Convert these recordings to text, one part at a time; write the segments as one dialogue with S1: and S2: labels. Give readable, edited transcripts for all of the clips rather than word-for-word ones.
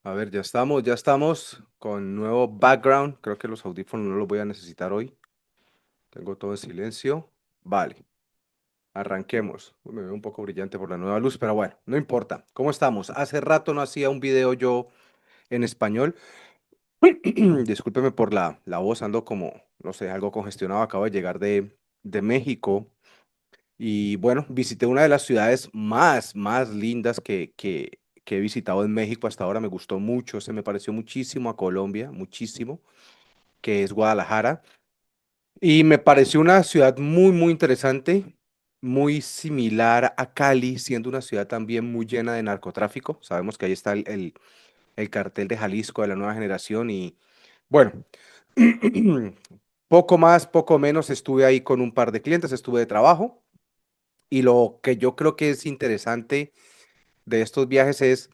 S1: A ver, ya estamos con nuevo background. Creo que los audífonos no los voy a necesitar hoy. Tengo todo en silencio. Vale, arranquemos. Uy, me veo un poco brillante por la nueva luz, pero bueno, no importa. ¿Cómo estamos? Hace rato no hacía un video yo en español. Discúlpeme por la voz, ando como, no sé, algo congestionado. Acabo de llegar de México y bueno, visité una de las ciudades más lindas que he visitado en México hasta ahora. Me gustó mucho, se me pareció muchísimo a Colombia, muchísimo, que es Guadalajara. Y me pareció una ciudad muy interesante, muy similar a Cali, siendo una ciudad también muy llena de narcotráfico. Sabemos que ahí está el cartel de Jalisco de la nueva generación y bueno, poco más, poco menos, estuve ahí con un par de clientes, estuve de trabajo y lo que yo creo que es interesante de estos viajes es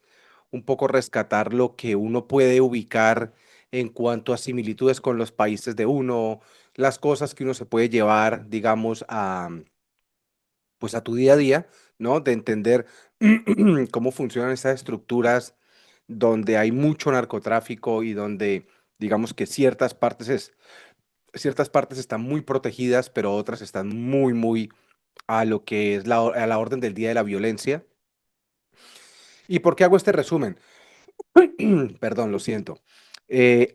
S1: un poco rescatar lo que uno puede ubicar en cuanto a similitudes con los países de uno, las cosas que uno se puede llevar, digamos, pues a tu día a día, ¿no? De entender cómo funcionan esas estructuras donde hay mucho narcotráfico y donde, digamos que ciertas partes están muy protegidas, pero otras están muy a lo que es a la orden del día de la violencia. ¿Y por qué hago este resumen? Perdón, lo siento.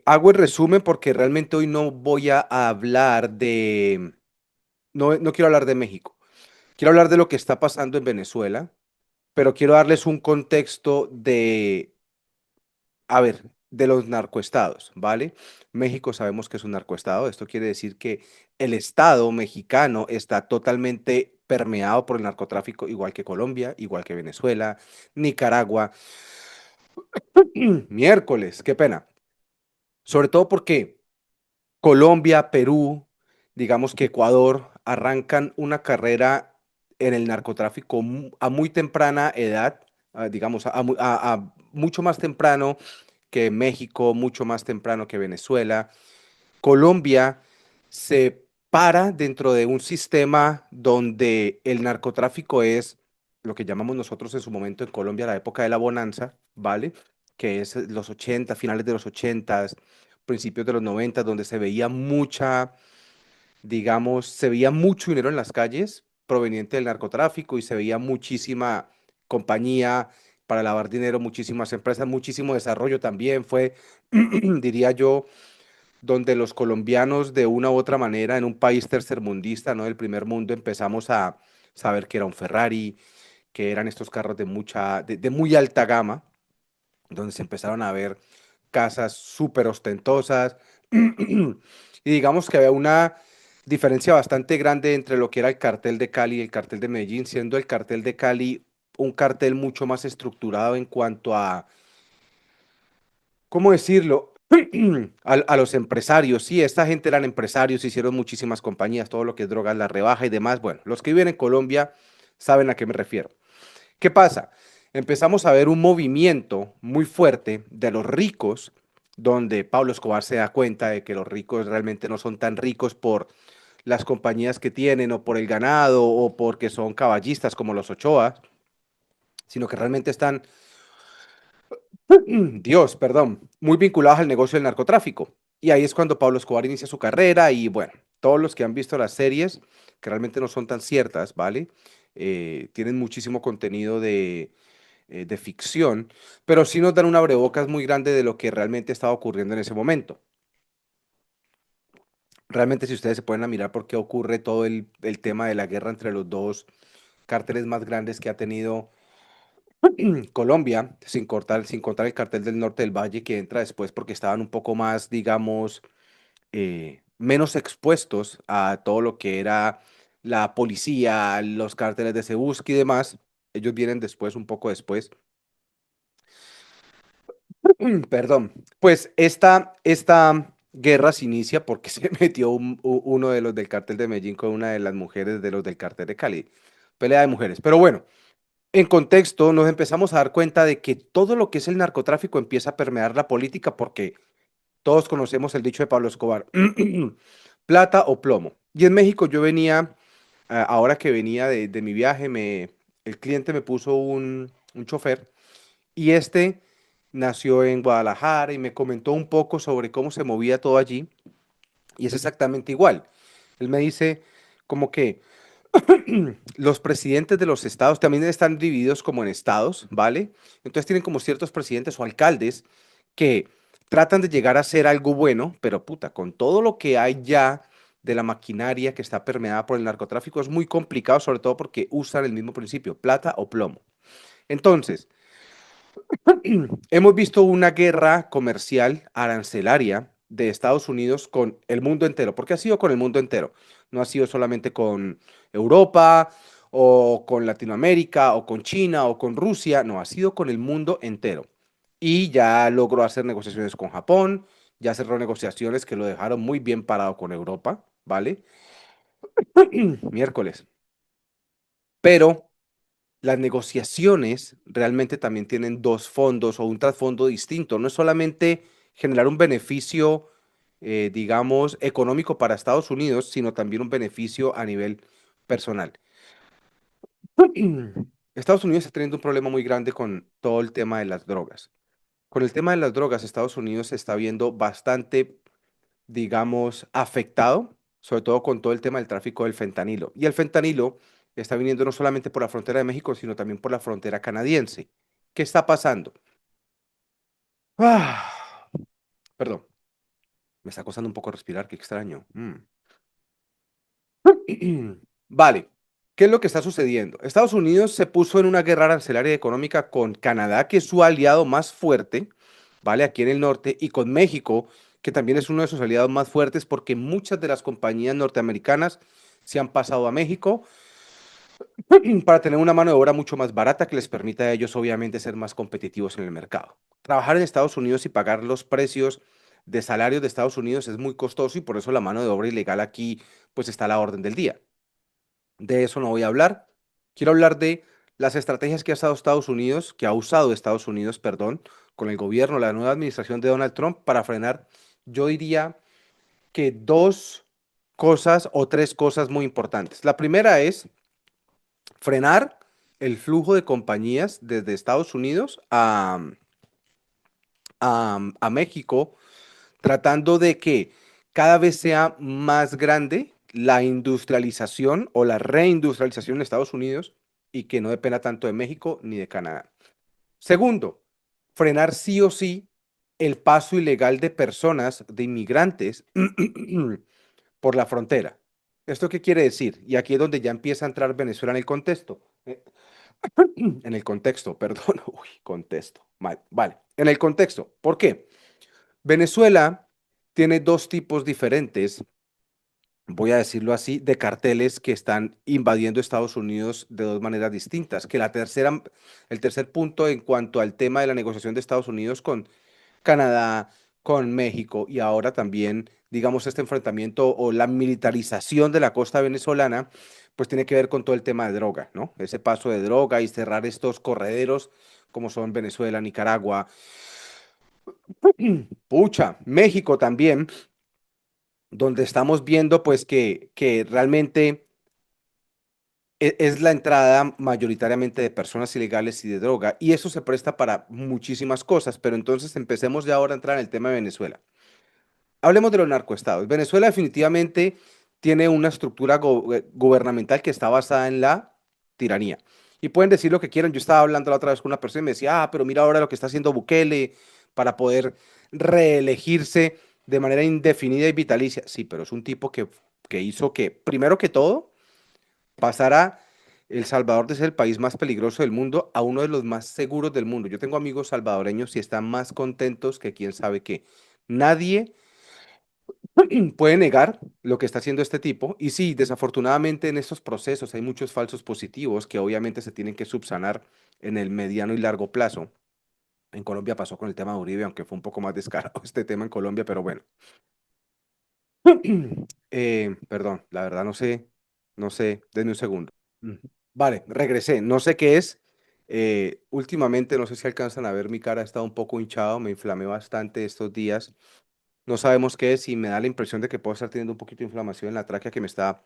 S1: Hago el resumen porque realmente hoy no voy a hablar no quiero hablar de México. Quiero hablar de lo que está pasando en Venezuela, pero quiero darles un contexto a ver, de los narcoestados, ¿vale? México sabemos que es un narcoestado. Esto quiere decir que el Estado mexicano está totalmente permeado por el narcotráfico, igual que Colombia, igual que Venezuela, Nicaragua. Miércoles, qué pena. Sobre todo porque Colombia, Perú, digamos que Ecuador, arrancan una carrera en el narcotráfico a muy temprana edad, digamos, a mucho más temprano que México, mucho más temprano que Venezuela. Colombia se para dentro de un sistema donde el narcotráfico es lo que llamamos nosotros en su momento en Colombia la época de la bonanza, ¿vale? Que es los 80, finales de los 80, principios de los 90, donde se veía digamos, se veía mucho dinero en las calles proveniente del narcotráfico y se veía muchísima compañía para lavar dinero, muchísimas empresas, muchísimo desarrollo también. Fue, diría yo, donde los colombianos de una u otra manera en un país tercermundista, ¿no? Del primer mundo empezamos a saber que era un Ferrari, que eran estos carros de muy alta gama, donde se empezaron a ver casas súper ostentosas y digamos que había una diferencia bastante grande entre lo que era el cartel de Cali y el cartel de Medellín, siendo el cartel de Cali un cartel mucho más estructurado en cuanto a ¿cómo decirlo? A los empresarios, sí, esta gente eran empresarios, hicieron muchísimas compañías, todo lo que es drogas, la rebaja y demás. Bueno, los que viven en Colombia saben a qué me refiero. ¿Qué pasa? Empezamos a ver un movimiento muy fuerte de los ricos, donde Pablo Escobar se da cuenta de que los ricos realmente no son tan ricos por las compañías que tienen o por el ganado o porque son caballistas como los Ochoa, sino que realmente están Dios, perdón, muy vinculados al negocio del narcotráfico. Y ahí es cuando Pablo Escobar inicia su carrera y bueno, todos los que han visto las series, que realmente no son tan ciertas, ¿vale? Tienen muchísimo contenido de ficción, pero sí nos dan una abrebocas muy grande de lo que realmente estaba ocurriendo en ese momento. Realmente si ustedes se ponen a mirar por qué ocurre todo el tema de la guerra entre los dos cárteles más grandes que ha tenido Colombia, sin contar el cartel del norte del Valle que entra después porque estaban un poco más, digamos, menos expuestos a todo lo que era la policía, los cárteles de Cebusca y demás. Ellos vienen después, un poco después. Perdón. Pues esta guerra se inicia porque se metió uno de los del cartel de Medellín con una de las mujeres de los del cartel de Cali. Pelea de mujeres. Pero bueno. En contexto, nos empezamos a dar cuenta de que todo lo que es el narcotráfico empieza a permear la política porque todos conocemos el dicho de Pablo Escobar, plata o plomo. Y en México yo venía, ahora que venía de mi viaje, el cliente me puso un chofer y este nació en Guadalajara y me comentó un poco sobre cómo se movía todo allí y es exactamente igual. Él me dice como que los presidentes de los estados también están divididos como en estados, ¿vale? Entonces tienen como ciertos presidentes o alcaldes que tratan de llegar a hacer algo bueno, pero puta, con todo lo que hay ya de la maquinaria que está permeada por el narcotráfico es muy complicado, sobre todo porque usan el mismo principio, plata o plomo. Entonces, hemos visto una guerra comercial arancelaria de Estados Unidos con el mundo entero, porque ha sido con el mundo entero, no ha sido solamente con Europa o con Latinoamérica o con China o con Rusia, no, ha sido con el mundo entero. Y ya logró hacer negociaciones con Japón, ya cerró negociaciones que lo dejaron muy bien parado con Europa, ¿vale? Miércoles. Pero las negociaciones realmente también tienen dos fondos o un trasfondo distinto. No es solamente generar un beneficio, digamos, económico para Estados Unidos, sino también un beneficio a nivel personal. Estados Unidos está teniendo un problema muy grande con todo el tema de las drogas. Con el tema de las drogas, Estados Unidos se está viendo bastante, digamos, afectado, sobre todo con todo el tema del tráfico del fentanilo. Y el fentanilo está viniendo no solamente por la frontera de México, sino también por la frontera canadiense. ¿Qué está pasando? Ah, perdón, me está costando un poco respirar, qué extraño. Vale, ¿qué es lo que está sucediendo? Estados Unidos se puso en una guerra arancelaria económica con Canadá, que es su aliado más fuerte, ¿vale? Aquí en el norte, y con México, que también es uno de sus aliados más fuertes, porque muchas de las compañías norteamericanas se han pasado a México para tener una mano de obra mucho más barata que les permita a ellos, obviamente, ser más competitivos en el mercado. Trabajar en Estados Unidos y pagar los precios de salarios de Estados Unidos es muy costoso y por eso la mano de obra ilegal aquí, pues está a la orden del día. De eso no voy a hablar. Quiero hablar de las estrategias que ha usado Estados Unidos, que ha usado Estados Unidos, perdón, con el gobierno, la nueva administración de Donald Trump para frenar, yo diría que dos cosas o tres cosas muy importantes. La primera es frenar el flujo de compañías desde Estados Unidos a México, tratando de que cada vez sea más grande la industrialización o la reindustrialización en Estados Unidos y que no dependa tanto de México ni de Canadá. Segundo, frenar sí o sí el paso ilegal de personas, de inmigrantes, por la frontera. ¿Esto qué quiere decir? Y aquí es donde ya empieza a entrar Venezuela en el contexto. En el contexto, perdón. Uy, contexto. Mal. Vale, en el contexto. ¿Por qué? Venezuela tiene dos tipos diferentes, voy a decirlo así, de carteles que están invadiendo Estados Unidos de dos maneras distintas. Que el tercer punto en cuanto al tema de la negociación de Estados Unidos con Canadá, con México y ahora también, digamos, este enfrentamiento o la militarización de la costa venezolana, pues tiene que ver con todo el tema de droga, ¿no? Ese paso de droga y cerrar estos correderos como son Venezuela, Nicaragua, pucha, México también, donde estamos viendo pues que realmente es la entrada mayoritariamente de personas ilegales y de droga, y eso se presta para muchísimas cosas, pero entonces empecemos ya ahora a entrar en el tema de Venezuela. Hablemos de los narcoestados. Venezuela definitivamente tiene una estructura gubernamental que está basada en la tiranía. Y pueden decir lo que quieran. Yo estaba hablando la otra vez con una persona y me decía, pero mira ahora lo que está haciendo Bukele para poder reelegirse de manera indefinida y vitalicia. Sí, pero es un tipo que hizo que, primero que todo, pasara El Salvador de ser el país más peligroso del mundo a uno de los más seguros del mundo. Yo tengo amigos salvadoreños y están más contentos que quién sabe qué. Nadie puede negar lo que está haciendo este tipo. Y sí, desafortunadamente en estos procesos hay muchos falsos positivos que obviamente se tienen que subsanar en el mediano y largo plazo. En Colombia pasó con el tema de Uribe, aunque fue un poco más descarado este tema en Colombia, pero bueno. Perdón, la verdad no sé, denme un segundo. Ujú. Vale, regresé. No sé qué es. Últimamente, no sé si alcanzan a ver, mi cara ha estado un poco hinchado, me inflamé bastante estos días. No sabemos qué es y me da la impresión de que puedo estar teniendo un poquito de inflamación en la tráquea que me está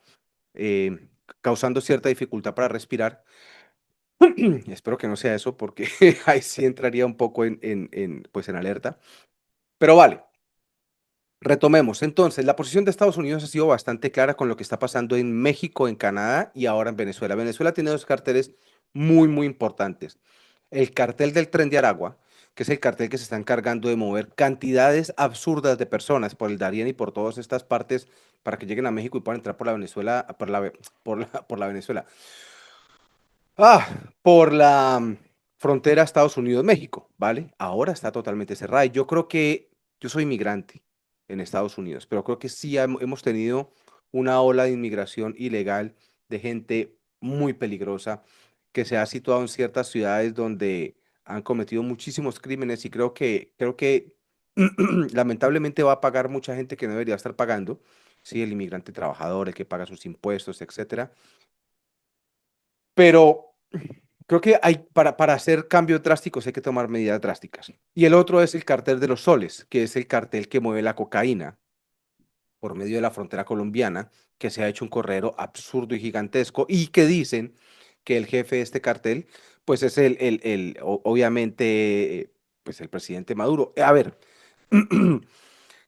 S1: causando cierta dificultad para respirar. Espero que no sea eso porque ahí sí entraría un poco pues en alerta. Pero vale, retomemos. Entonces, la posición de Estados Unidos ha sido bastante clara con lo que está pasando en México, en Canadá y ahora en Venezuela. Venezuela tiene dos carteles muy importantes. El cartel del Tren de Aragua, que es el cartel que se está encargando de mover cantidades absurdas de personas por el Darién y por todas estas partes para que lleguen a México y puedan entrar por la Venezuela, por la Venezuela. Por la frontera Estados Unidos-México, ¿vale? Ahora está totalmente cerrada. Y yo creo que yo soy inmigrante en Estados Unidos, pero creo que sí hemos tenido una ola de inmigración ilegal de gente muy peligrosa que se ha situado en ciertas ciudades donde han cometido muchísimos crímenes y creo que lamentablemente va a pagar mucha gente que no debería estar pagando, sí, el inmigrante trabajador, el que paga sus impuestos, etcétera. Pero creo que para hacer cambios drásticos hay que tomar medidas drásticas. Y el otro es el cartel de los soles, que es el cartel que mueve la cocaína por medio de la frontera colombiana, que se ha hecho un corredor absurdo y gigantesco y que dicen que el jefe de este cartel, pues es obviamente, pues el presidente Maduro. A ver,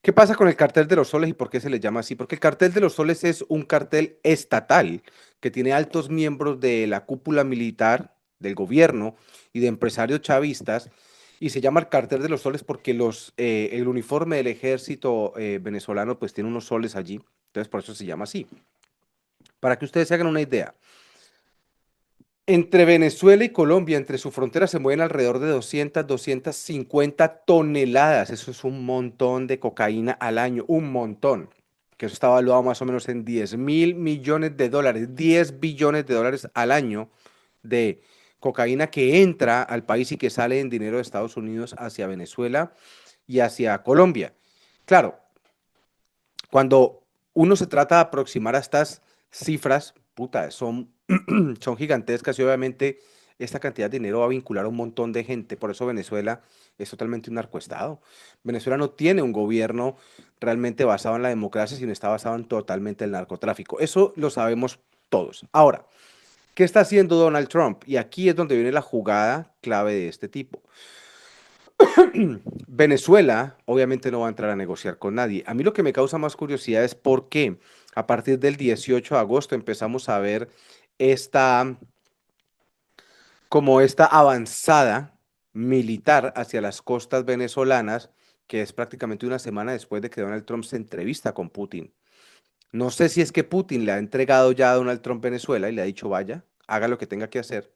S1: ¿qué pasa con el cartel de los soles y por qué se le llama así? Porque el cartel de los soles es un cartel estatal que tiene altos miembros de la cúpula militar, del gobierno y de empresarios chavistas, y se llama el cartel de los soles porque el uniforme del ejército venezolano pues tiene unos soles allí, entonces por eso se llama así. Para que ustedes se hagan una idea, entre Venezuela y Colombia, entre su frontera, se mueven alrededor de 250 toneladas. Eso es un montón de cocaína al año, un montón. Que eso está evaluado más o menos en 10.000 millones de dólares, 10 billones de dólares al año de cocaína que entra al país y que sale en dinero de Estados Unidos hacia Venezuela y hacia Colombia. Claro, cuando uno se trata de aproximar a estas cifras, puta, son gigantescas y obviamente esta cantidad de dinero va a vincular a un montón de gente. Por eso Venezuela es totalmente un narcoestado. Venezuela no tiene un gobierno realmente basado en la democracia, sino está basado en totalmente el narcotráfico. Eso lo sabemos todos. Ahora, ¿qué está haciendo Donald Trump? Y aquí es donde viene la jugada clave de este tipo. Venezuela obviamente no va a entrar a negociar con nadie. A mí lo que me causa más curiosidad es por qué a partir del 18 de agosto empezamos a ver esta, como esta avanzada militar hacia las costas venezolanas, que es prácticamente una semana después de que Donald Trump se entrevista con Putin. No sé si es que Putin le ha entregado ya a Donald Trump Venezuela y le ha dicho, vaya, haga lo que tenga que hacer,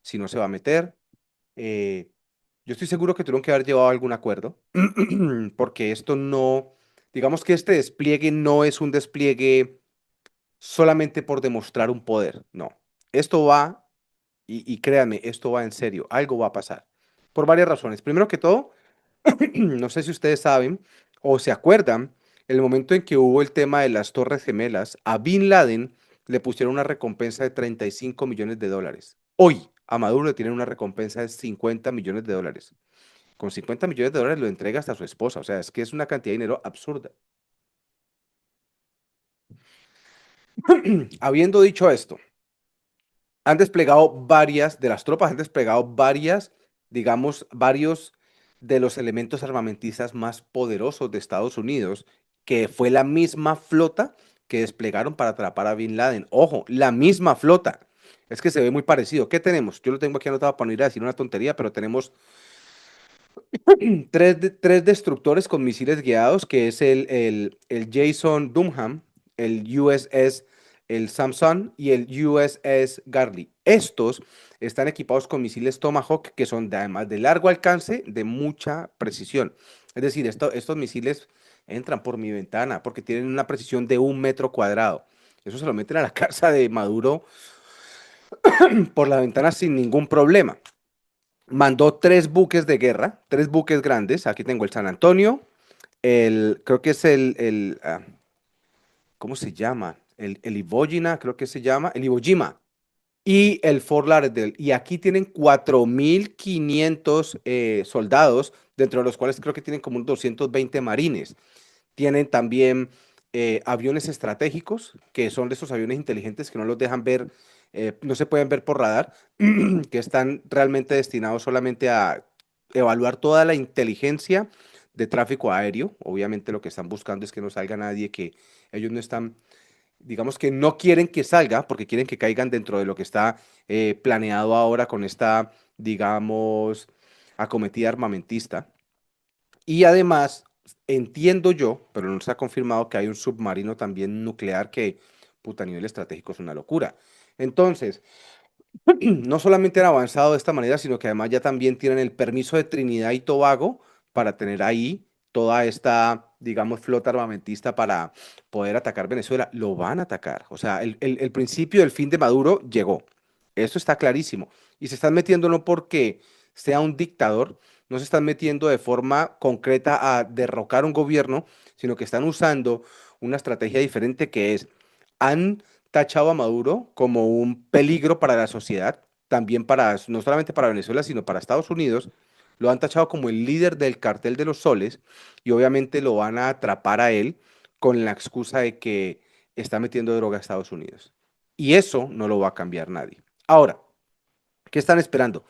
S1: si no se va a meter. Eh, yo estoy seguro que tuvieron que haber llevado algún acuerdo, porque esto no, digamos que este despliegue no es un despliegue solamente por demostrar un poder, no. Esto va, y créanme, esto va en serio, algo va a pasar, por varias razones. Primero que todo, no sé si ustedes saben o se acuerdan, el momento en que hubo el tema de las Torres Gemelas, a Bin Laden le pusieron una recompensa de 35 millones de dólares. Hoy a Maduro le tienen una recompensa de 50 millones de dólares. Con 50 millones de dólares lo entrega hasta a su esposa. O sea, es que es una cantidad de dinero absurda. Habiendo dicho esto, han desplegado varias de las tropas, han desplegado varias, digamos, varios de los elementos armamentistas más poderosos de Estados Unidos, que fue la misma flota que desplegaron para atrapar a Bin Laden. Ojo, la misma flota. Es que se ve muy parecido. ¿Qué tenemos? Yo lo tengo aquí anotado para no ir a decir una tontería, pero tenemos tres destructores con misiles guiados, que es el Jason Dunham, el USS, el Samson y el USS Garley. Estos están equipados con misiles Tomahawk, que son además de largo alcance, de mucha precisión. Es decir, estos misiles entran por mi ventana porque tienen una precisión de 1 metro cuadrado. Eso se lo meten a la casa de Maduro por la ventana sin ningún problema. Mandó tres buques de guerra, tres buques grandes. Aquí tengo el San Antonio, creo que es ¿cómo se llama? El Iwo Jima, creo que se llama, el Iwo Jima y el Fort Lauderdale. Y aquí tienen 4.500 soldados, dentro de los cuales creo que tienen como unos 220 marines. Tienen también aviones estratégicos, que son de esos aviones inteligentes que no los dejan ver no se pueden ver por radar, que están realmente destinados solamente a evaluar toda la inteligencia de tráfico aéreo. Obviamente lo que están buscando es que no salga nadie, que ellos no están, digamos que no quieren que salga, porque quieren que caigan dentro de lo que está planeado ahora con esta, digamos, acometida armamentista. Y además, entiendo yo, pero no se ha confirmado que hay un submarino también nuclear que, puta, a nivel estratégico es una locura. Entonces, no solamente han avanzado de esta manera, sino que además ya también tienen el permiso de Trinidad y Tobago para tener ahí toda esta, digamos, flota armamentista para poder atacar Venezuela. Lo van a atacar. O sea, el principio del fin de Maduro llegó. Eso está clarísimo. Y se están metiendo no porque sea un dictador, no se están metiendo de forma concreta a derrocar un gobierno, sino que están usando una estrategia diferente que es, han tachado a Maduro como un peligro para la sociedad, también para, no solamente para Venezuela, sino para Estados Unidos. Lo han tachado como el líder del cartel de los soles y obviamente lo van a atrapar a él con la excusa de que está metiendo droga a Estados Unidos. Y eso no lo va a cambiar nadie. Ahora, ¿qué están esperando?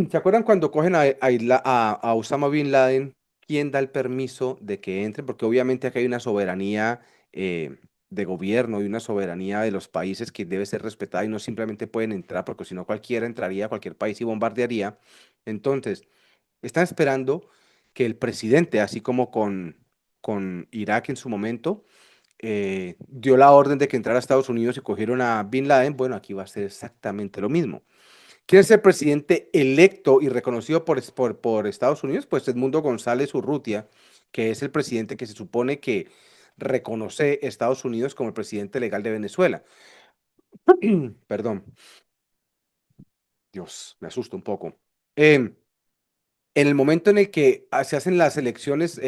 S1: ¿Se acuerdan cuando cogen a Osama Bin Laden? ¿Quién da el permiso de que entren? Porque obviamente acá hay una soberanía de gobierno y una soberanía de los países que debe ser respetada y no simplemente pueden entrar, porque si no cualquiera entraría a cualquier país y bombardearía. Entonces, están esperando que el presidente, así como con Irak en su momento, dio la orden de que entrara a Estados Unidos y cogieron a Bin Laden. Bueno, aquí va a ser exactamente lo mismo. ¿Quién es el presidente electo y reconocido por Estados Unidos? Pues Edmundo González Urrutia, que es el presidente que se supone que reconoce Estados Unidos como el presidente legal de Venezuela. Perdón, Dios, me asusta un poco. Em, en el momento en el que se hacen las elecciones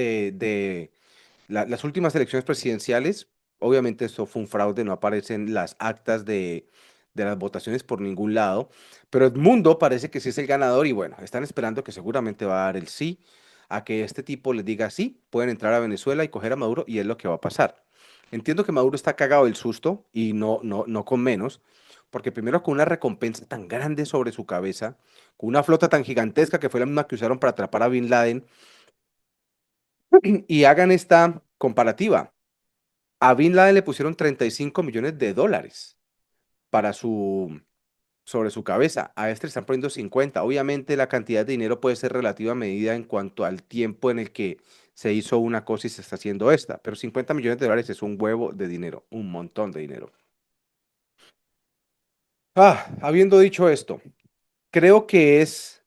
S1: las últimas elecciones presidenciales, obviamente esto fue un fraude, no aparecen las actas de las votaciones por ningún lado, pero Edmundo parece que sí es el ganador y bueno, están esperando que seguramente va a dar el sí, a que este tipo les diga sí, pueden entrar a Venezuela y coger a Maduro y es lo que va a pasar. Entiendo que Maduro está cagado del susto y no con menos, porque primero con una recompensa tan grande sobre su cabeza, con una flota tan gigantesca que fue la misma que usaron para atrapar a Bin Laden, y hagan esta comparativa. A Bin Laden le pusieron 35 millones de dólares para sobre su cabeza. A este le están poniendo 50. Obviamente la cantidad de dinero puede ser relativa a medida en cuanto al tiempo en el que se hizo una cosa y se está haciendo esta. Pero 50 millones de dólares es un huevo de dinero, un montón de dinero. Habiendo dicho esto, creo que es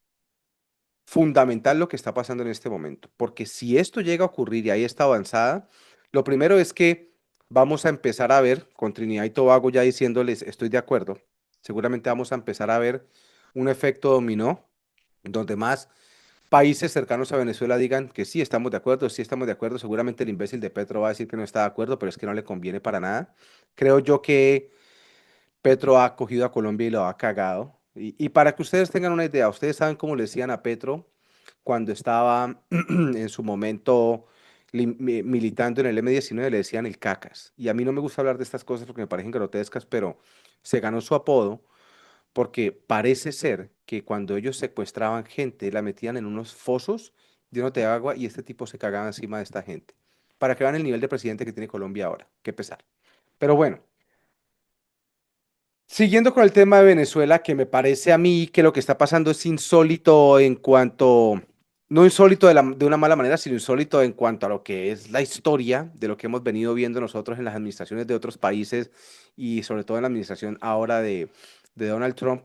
S1: fundamental lo que está pasando en este momento, porque si esto llega a ocurrir y hay esta avanzada, lo primero es que vamos a empezar a ver, con Trinidad y Tobago ya diciéndoles estoy de acuerdo, seguramente vamos a empezar a ver un efecto dominó, donde más países cercanos a Venezuela digan que sí estamos de acuerdo, seguramente el imbécil de Petro va a decir que no está de acuerdo, pero es que no le conviene para nada. Creo yo que Petro ha cogido a Colombia y lo ha cagado. Y para que ustedes tengan una idea, ustedes saben cómo le decían a Petro cuando estaba en su momento militando en el M19, le decían el cacas. Y a mí no me gusta hablar de estas cosas porque me parecen grotescas, pero se ganó su apodo porque parece ser que cuando ellos secuestraban gente, la metían en unos fosos llenos de agua y este tipo se cagaba encima de esta gente. Para que vean el nivel de presidente que tiene Colombia ahora. Qué pesar. Pero bueno. Siguiendo con el tema de Venezuela, que me parece a mí que lo que está pasando es insólito en cuanto, no insólito de una mala manera, sino insólito en cuanto a lo que es la historia de lo que hemos venido viendo nosotros en las administraciones de otros países y sobre todo en la administración ahora de Donald Trump.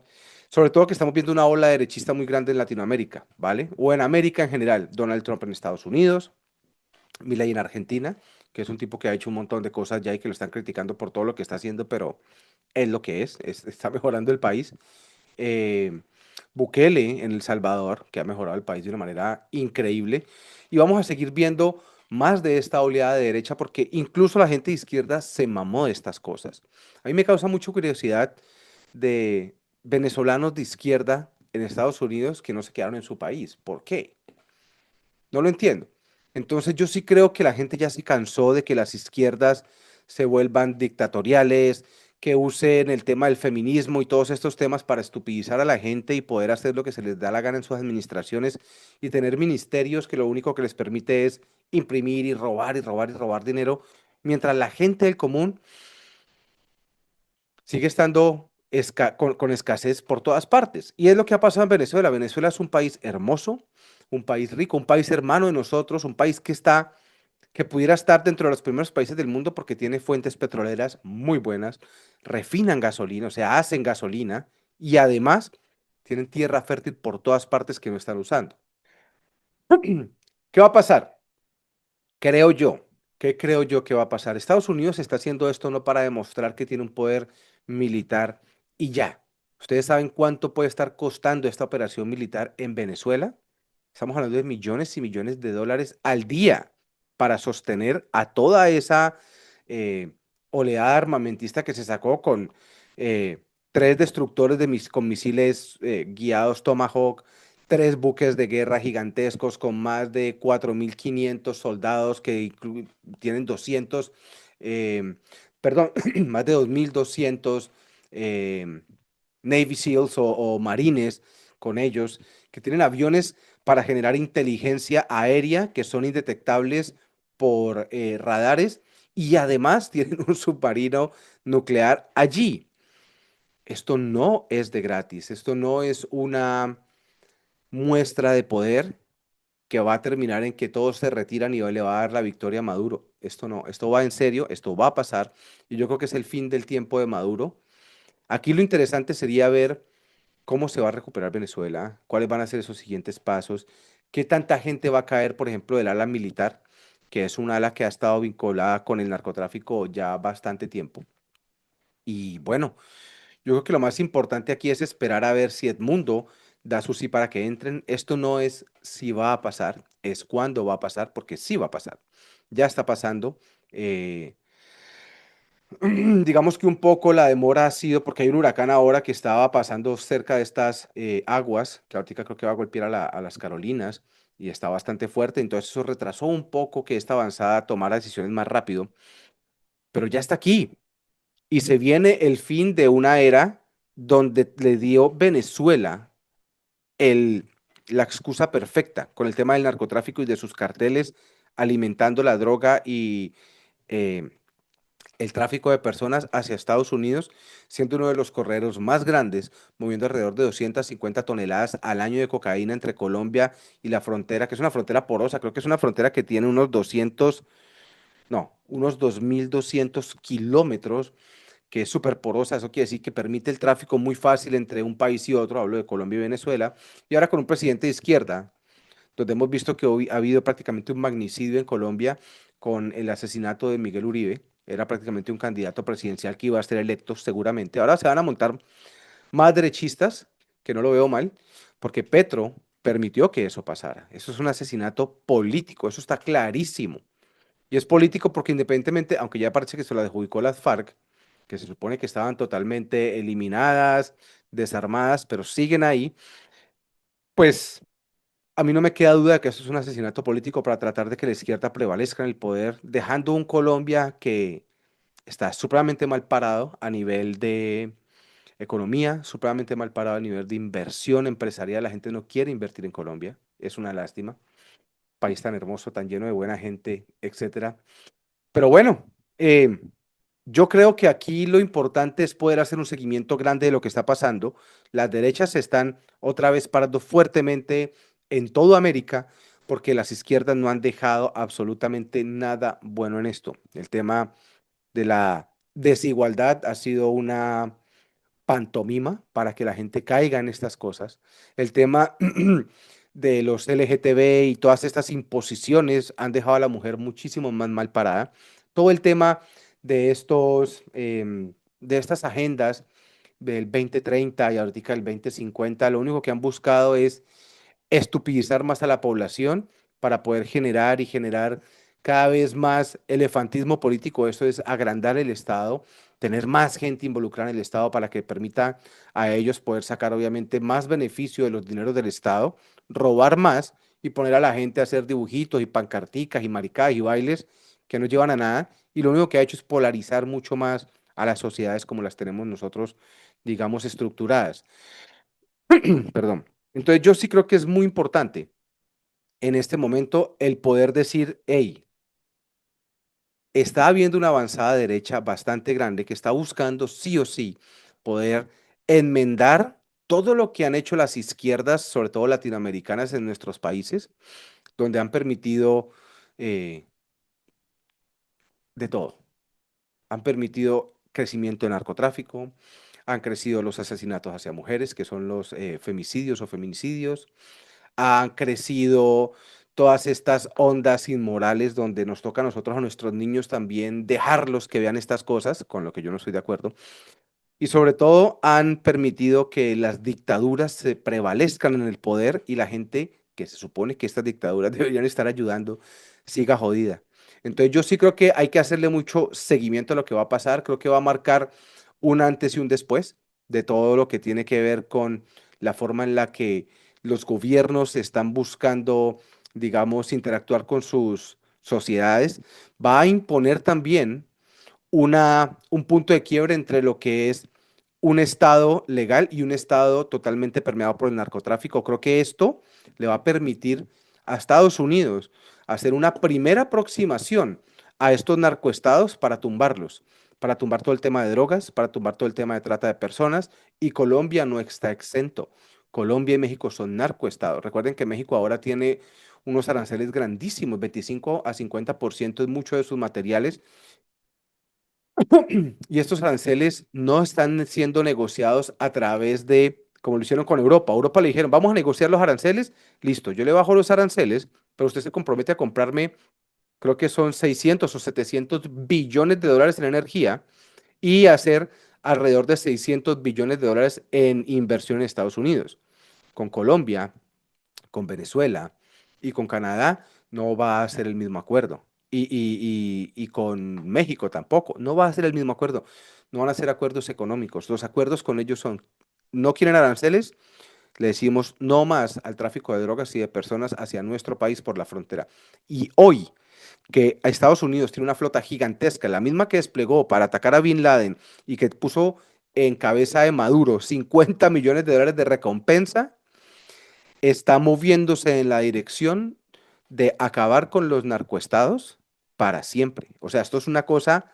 S1: Sobre todo que estamos viendo una ola derechista muy grande en Latinoamérica, ¿vale? O en América en general. Donald Trump en Estados Unidos, Milei en Argentina, que es un tipo que ha hecho un montón de cosas ya y que lo están criticando por todo lo que está haciendo, pero es lo que está mejorando el país. Eh, Bukele en El Salvador, que ha mejorado el país de una manera increíble. Y vamos a seguir viendo más de esta oleada de derecha porque incluso la gente de izquierda se mamó de estas cosas. A mí me causa mucha curiosidad de venezolanos de izquierda en Estados Unidos que no se quedaron en su país. ¿Por qué? No lo entiendo. Entonces yo sí creo que la gente ya se cansó de que las izquierdas se vuelvan dictatoriales, que usen el tema del feminismo y todos estos temas para estupidizar a la gente y poder hacer lo que se les da la gana en sus administraciones y tener ministerios que lo único que les permite es imprimir y robar y robar y robar dinero, mientras la gente del común sigue estando con escasez por todas partes. Y es lo que ha pasado en Venezuela. Venezuela es un país hermoso, un país rico, un país hermano de nosotros, un país que pudiera estar dentro de los primeros países del mundo porque tiene fuentes petroleras muy buenas, refinan gasolina, o sea, hacen gasolina y además tienen tierra fértil por todas partes que no están usando. ¿Qué va a pasar? Creo yo, ¿qué creo yo que va a pasar? Estados Unidos está haciendo esto no para demostrar que tiene un poder militar y ya. ¿Ustedes saben cuánto puede estar costando esta operación militar en Venezuela? Estamos hablando de millones y millones de dólares al día para sostener a toda esa eh, oleada armamentista que se sacó con tres destructores con misiles guiados Tomahawk, tres buques de guerra gigantescos con más de 4.500 soldados que tienen 200, eh, perdón, más de 2.200 eh, Navy SEALs o marines con ellos, que tienen aviones para generar inteligencia aérea que son indetectables por radares y además tienen un submarino nuclear allí. Esto no es de gratis, esto no es una muestra de poder que va a terminar en que todos se retiran y le va a dar la victoria a Maduro. Esto no, esto va en serio, esto va a pasar y yo creo que es el fin del tiempo de Maduro. Aquí lo interesante sería ver cómo se va a recuperar Venezuela, cuáles van a ser esos siguientes pasos, qué tanta gente va a caer, por ejemplo, del ala militar, que es un ala que ha estado vinculada con el narcotráfico ya bastante tiempo. Y bueno, yo creo que lo más importante aquí es esperar a ver si Edmundo da su sí para que entren. Esto no es si va a pasar, es cuándo va a pasar, porque sí va a pasar. Ya está pasando. eh, Digamos que un poco la demora ha sido porque hay un huracán ahora que estaba pasando cerca de estas aguas, que ahorita creo que va a golpear a las Carolinas y está bastante fuerte, entonces eso retrasó un poco que esta avanzada tomara decisiones más rápido, pero ya está aquí y se viene el fin de una era donde le dio Venezuela el, la excusa perfecta con el tema del narcotráfico y de sus carteles alimentando la droga y eh, el tráfico de personas hacia Estados Unidos, siendo uno de los correros más grandes, moviendo alrededor de 250 toneladas al año de cocaína entre Colombia y la frontera, que es una frontera porosa, creo que es una frontera que tiene unos 200, no, unos 2.200 kilómetros, que es súper porosa, eso quiere decir que permite el tráfico muy fácil entre un país y otro, hablo de Colombia y Venezuela, y ahora con un presidente de izquierda, donde hemos visto que hoy ha habido prácticamente un magnicidio en Colombia con el asesinato de Miguel Uribe. Era prácticamente un candidato presidencial que iba a ser electo seguramente. Ahora se van a montar más derechistas, que no lo veo mal, porque Petro permitió que eso pasara. Eso es un asesinato político, eso está clarísimo. Y es político porque independientemente, aunque ya parece que se lo adjudicó las FARC, que se supone que estaban totalmente eliminadas, desarmadas, pero siguen ahí, pues a mí no me queda duda de que eso es un asesinato político para tratar de que la izquierda prevalezca en el poder, dejando un Colombia que está supremamente mal parado a nivel de economía, supremamente mal parado a nivel de inversión empresarial. La gente no quiere invertir en Colombia, es una lástima. País tan hermoso, tan lleno de buena gente, etcétera. Pero bueno, yo creo que aquí lo importante es poder hacer un seguimiento grande de lo que está pasando. Las derechas se están otra vez parando fuertemente en toda América porque las izquierdas no han dejado absolutamente nada bueno en esto. El tema de la desigualdad ha sido una pantomima para que la gente caiga en estas cosas. El tema de los LGTB y todas estas imposiciones han dejado a la mujer muchísimo más mal parada. Todo el tema de de estas agendas del 2030 y ahorita el 2050, lo único que han buscado es estupidizar más a la población para poder generar y generar cada vez más elefantismo político. Eso es agrandar el Estado, tener más gente involucrada en el Estado para que permita a ellos poder sacar obviamente más beneficio de los dineros del Estado, robar más y poner a la gente a hacer dibujitos y pancarticas y maricadas y bailes que no llevan a nada. Y lo único que ha hecho es polarizar mucho más a las sociedades como las tenemos nosotros, digamos, estructuradas. Perdón. Entonces yo sí creo que es muy importante en este momento el poder decir, hey, está habiendo una avanzada derecha bastante grande que está buscando sí o sí poder enmendar todo lo que han hecho las izquierdas, sobre todo latinoamericanas en nuestros países, donde han permitido eh, de todo. Han permitido crecimiento de narcotráfico, han crecido los asesinatos hacia mujeres, que son los femicidios o feminicidios, han crecido todas estas ondas inmorales donde nos toca a nosotros, a nuestros niños también, dejarlos que vean estas cosas, con lo que yo no estoy de acuerdo. Y sobre todo han permitido que las dictaduras se prevalezcan en el poder y la gente que se supone que estas dictaduras deberían estar ayudando siga jodida. Entonces yo sí creo que hay que hacerle mucho seguimiento a lo que va a pasar. Creo que va a marcar un antes y un después de todo lo que tiene que ver con la forma en la que los gobiernos están buscando, digamos, interactuar con sus sociedades. Va a imponer también un punto de quiebre entre lo que es un Estado legal y un Estado totalmente permeado por el narcotráfico. Creo que esto le va a permitir a Estados Unidos hacer una primera aproximación a estos narcoestados para tumbar todo el tema de drogas, para tumbar todo el tema de trata de personas, y Colombia no está exento. Colombia y México son narcoestados. Recuerden que México ahora tiene unos aranceles grandísimos, 25 a 50% es mucho de sus materiales y estos aranceles no están siendo negociados a través de, como lo hicieron con Europa. A Europa le dijeron, vamos a negociar los aranceles, listo, yo le bajo los aranceles, pero usted se compromete a comprarme, creo que son 600 o 700 billones de dólares en energía y hacer alrededor de 600 billones de dólares en inversión en Estados Unidos. Con Colombia, con Venezuela y con Canadá no va a ser el mismo acuerdo. Y con México tampoco, no va a ser el mismo acuerdo. No van a ser acuerdos económicos. Los acuerdos con ellos son, no quieren aranceles, le decimos no más al tráfico de drogas y de personas hacia nuestro país por la frontera. Y hoy que Estados Unidos tiene una flota gigantesca, la misma que desplegó para atacar a Bin Laden y que puso en cabeza de Maduro 50 millones de dólares de recompensa, está moviéndose en la dirección de acabar con los narcoestados para siempre. O sea, esto es una cosa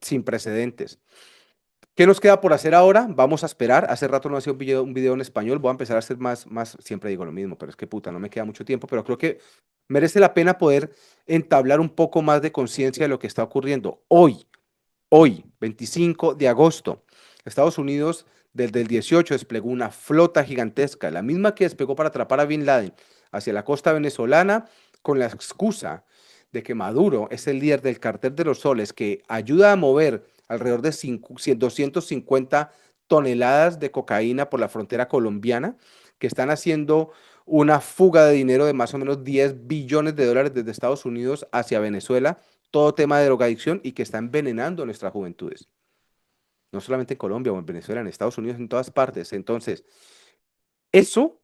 S1: sin precedentes. ¿Qué nos queda por hacer ahora? Vamos a esperar. Hace rato no hacía un video en español. Voy a empezar a hacer siempre digo lo mismo, pero es que puta, no me queda mucho tiempo, pero creo que merece la pena poder entablar un poco más de conciencia de lo que está ocurriendo. Hoy, 25 de agosto, Estados Unidos desde el 18 desplegó una flota gigantesca, la misma que despegó para atrapar a Bin Laden hacia la costa venezolana con la excusa de que Maduro es el líder del cartel de los soles que ayuda a mover alrededor de 250 toneladas de cocaína por la frontera colombiana, que están haciendo una fuga de dinero de más o menos 10 billones de dólares desde Estados Unidos hacia Venezuela, todo tema de drogadicción y que está envenenando nuestras juventudes. No solamente en Colombia o en Venezuela, en Estados Unidos, en todas partes. Entonces, eso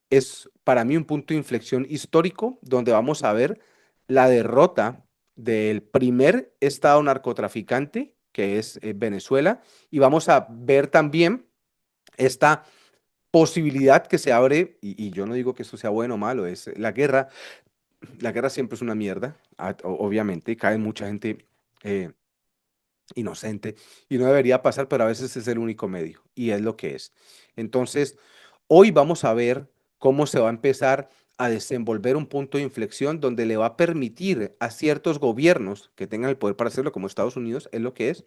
S1: es para mí un punto de inflexión histórico donde vamos a ver la derrota del primer estado narcotraficante, que es Venezuela, y vamos a ver también esta posibilidad que se abre, y yo no digo que esto sea bueno o malo, es la guerra siempre es una mierda, obviamente, cae mucha gente inocente y no debería pasar, pero a veces es el único medio y es lo que es. Entonces, hoy vamos a ver cómo se va a empezar a desenvolver un punto de inflexión donde le va a permitir a ciertos gobiernos que tengan el poder para hacerlo, como Estados Unidos, es lo que es,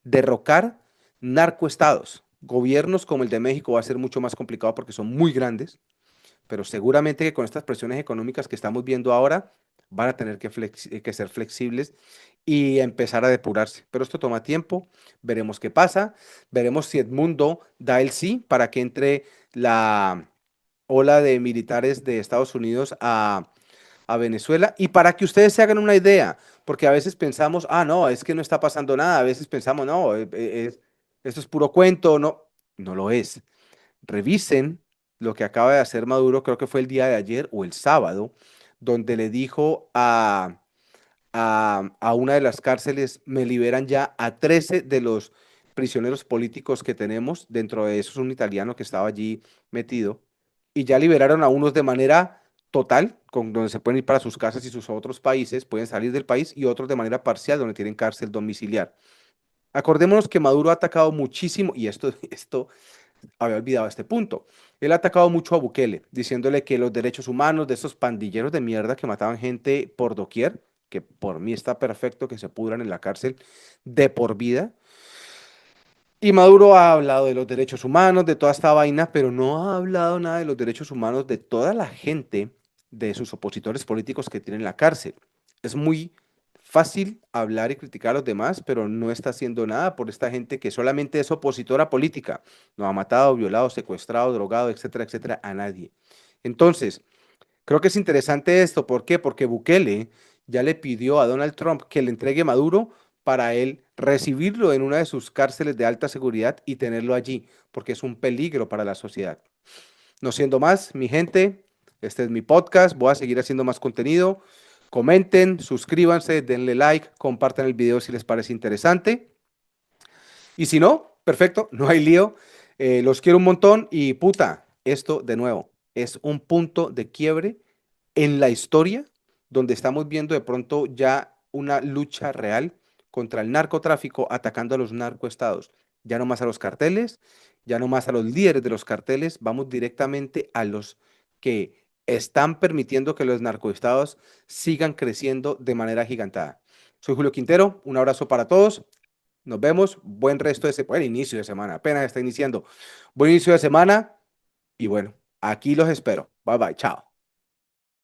S1: derrocar narcoestados. Gobiernos como el de México va a ser mucho más complicado porque son muy grandes, pero seguramente que con estas presiones económicas que estamos viendo ahora van a tener que ser flexibles y empezar a depurarse. Pero esto toma tiempo, veremos qué pasa, veremos si Edmundo da el sí para que entre la ola de militares de Estados Unidos a Venezuela y para que ustedes se hagan una idea, porque a veces pensamos, ah, no, es que no está pasando nada, a veces pensamos, no, esto es puro cuento, no, no lo es. Revisen lo que acaba de hacer Maduro, creo que fue el día de ayer o el sábado, donde le dijo a una de las cárceles, me liberan ya a 13 de los prisioneros políticos que tenemos. Dentro de eso es un italiano que estaba allí metido. Y ya liberaron a unos de manera total, con, donde se pueden ir para sus casas y sus otros países, pueden salir del país, y otros de manera parcial, donde tienen cárcel domiciliar. Acordémonos que Maduro ha atacado muchísimo, y esto había olvidado este punto. Él ha atacado mucho a Bukele, diciéndole que los derechos humanos de esos pandilleros de mierda que mataban gente por doquier, que por mí está perfecto que se pudran en la cárcel de por vida. Y Maduro ha hablado de los derechos humanos, de toda esta vaina, pero no ha hablado nada de los derechos humanos de toda la gente, de sus opositores políticos que tienen en la cárcel. Es muy fácil hablar y criticar a los demás, pero no está haciendo nada por esta gente que solamente es opositora política. No ha matado, violado, secuestrado, drogado, etcétera, etcétera, a nadie. Entonces, creo que es interesante esto. ¿Por qué? Porque Bukele ya le pidió a Donald Trump que le entregue Maduro para él recibirlo en una de sus cárceles de alta seguridad y tenerlo allí, porque es un peligro para la sociedad. No siendo más, mi gente, este es mi podcast, voy a seguir haciendo más contenido. Comenten, suscríbanse, denle like, compartan el video si les parece interesante. Y si no, perfecto, no hay lío. Los quiero un montón y puta, esto de nuevo es un punto de quiebre en la historia, donde estamos viendo de pronto ya una lucha real contra el narcotráfico, atacando a los narcoestados. Ya no más a los carteles, ya no más a los líderes de los carteles, vamos directamente a los que están permitiendo que los narcoestados sigan creciendo de manera gigantada. Soy Julio Quintero, un abrazo para todos. Nos vemos, buen resto de buen inicio de semana, apenas está iniciando. Buen inicio de semana y bueno, aquí los espero. Bye bye, chao.